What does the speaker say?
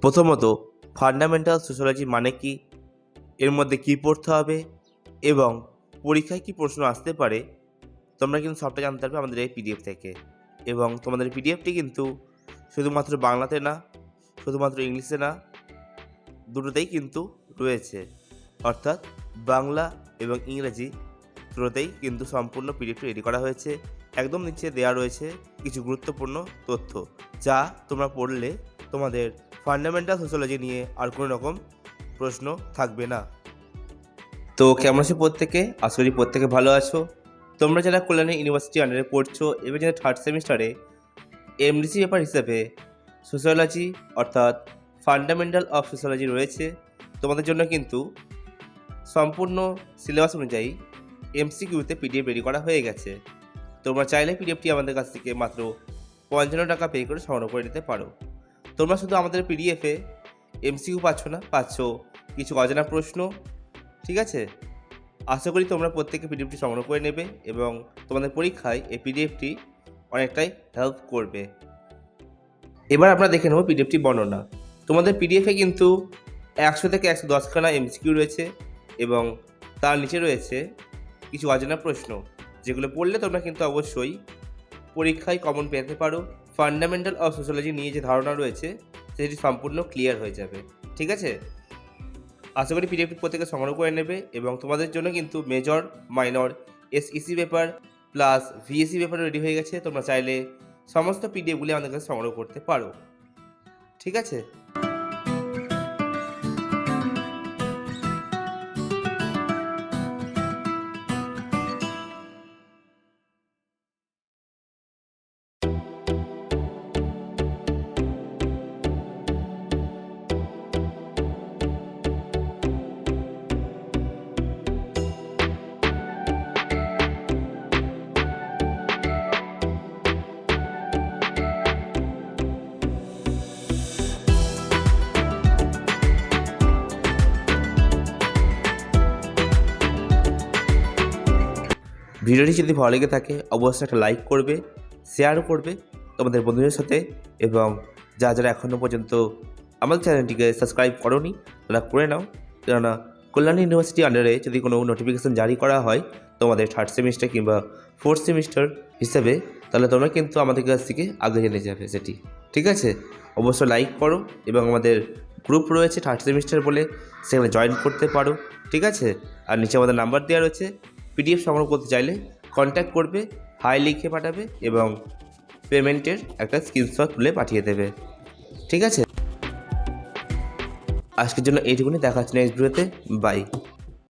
প্রথমত, fundamental sociology মানে কি, এর মধ্যে কী পড়তে হবে এবং পরীক্ষায় কী প্রশ্ন আসতে পারে, তোমরা কিন্তু সবটা জানতে পারবে আমাদের এই পিডিএফ থেকে। এবং তোমাদের পিডিএফটি কিন্তু শুধুমাত্র বাংলাতে না, শুধুমাত্র ইংলিশে না, দুটোতেই কিন্তু রয়েছে। অর্থাৎ বাংলা এবং ইংরেজি দুটোতেই কিন্তু সম্পূর্ণ পিডিএফটি রেডি করা হয়েছে। একদম নিচে দেওয়া রয়েছে কিছু গুরুত্বপূর্ণ তথ্য, যা তোমরা পড়লে তোমাদের ফান্ডামেন্টাল সোশ্যোলজি নিয়ে আর কোনো রকম প্রশ্ন থাকবে না। তো কেমন আছো প্রত্যেকে? আশা করি প্রত্যেকে ভালো আছো। তোমরা যারা কল্যাণী ইউনিভার্সিটি আন্ডারে পড়ছো এবং যারা থার্ড সেমিস্টারে এমডিসি পেপার হিসাবে সোশ্যোলজি অর্থাৎ ফান্ডামেন্টাল অফ সোশ্যোলজি রয়েছে, তোমাদের জন্য কিন্তু সম্পূর্ণ সিলেবাস অনুযায়ী এমসিকিউতে পিডিএফ রেডি করা হয়ে গেছে। তোমরা চাইলে পিডিএফটি আমাদের কাছ থেকে মাত্র 55 টাকা পে করে সংগ্রহ করে নিতে পারো। তোমরা শুধু আমাদের পিডিএফে এমসিকিউ পাচ্ছ না, পাচ্ছ কিছু অজানা প্রশ্ন। ঠিক আছে, আশা করি তোমরা প্রত্যেকে পিডিএফটি সংগ্রহ করে নেবে এবং তোমাদের পরীক্ষায় এই পিডিএফটি অনেকটাই হেল্প করবে। এবার আমরা দেখে নেব পিডিএফটি বর্ণনা। তোমাদের পিডিএফে কিন্তু 100 থেকে 110 খানা এমসিকিউ রয়েছে এবং তার নিচে রয়েছে কিছু অজানা প্রশ্ন, যেগুলো পড়লে তোমরা কিন্তু অবশ্যই পরীক্ষায় কমন পেতে পারো। ফান্ডামেন্টাল অফ সোশ্যোলজি নিয়ে যে ধারণা রয়েছে সেটি সম্পূর্ণ ক্লিয়ার হয়ে যাবে। ঠিক আছে, আশা করি পিডিএফটি প্রত্যেকে সংগ্রহ করে নেবে এবং তোমাদের জন্য কিন্তু major, minor, SEC paper plus ভিএসি paper ready হয়ে গেছে। তোমরা চাইলে সমস্ত পিডিএফগুলি আমাদের কাছে সংগ্রহ করতে পারো। ঠিক আছে, ভিডিওটি যদি ভালো লেগে থাকে অবশ্যই একটা লাইক করবে, শেয়ারও করবে তোমাদের বন্ধুদের সাথে, এবং যারা এখনও পর্যন্ত আমাদের চ্যানেলটিকে সাবস্ক্রাইব করোনি তারা করে নাও। কেননা কল্যাণী ইউনিভার্সিটি আন্ডারে যদি কোনো নোটিফিকেশান জারি করা হয় তোমাদের থার্ড সেমিস্টার কিংবা ফোর্থ সেমিস্টার হিসেবে, তাহলে তোমরা কিন্তু আমাদের কাছ থেকে আগে জেনে যাবে সেটি। ঠিক আছে, অবশ্যই লাইক করো এবং আমাদের গ্রুপ রয়েছে থার্ড সেমিস্টার বলে, সেখানে জয়েন করতে পারো। ঠিক আছে, আর নিচে আমাদের নাম্বার দেওয়া রয়েছে। পিডিএফ সংগ্রহ করতে চাইলে কন্ট্যাক্ট করবে, হাই লিখে পাঠাবে এবং পেমেন্টের একটা স্ক্রিনশট তুলে পাঠিয়ে দেবে। ঠিক আছে, আজকের জন্য এইটুকুনি, দেখা হচ্ছে নেক্সট ভিডিওতে। বাই।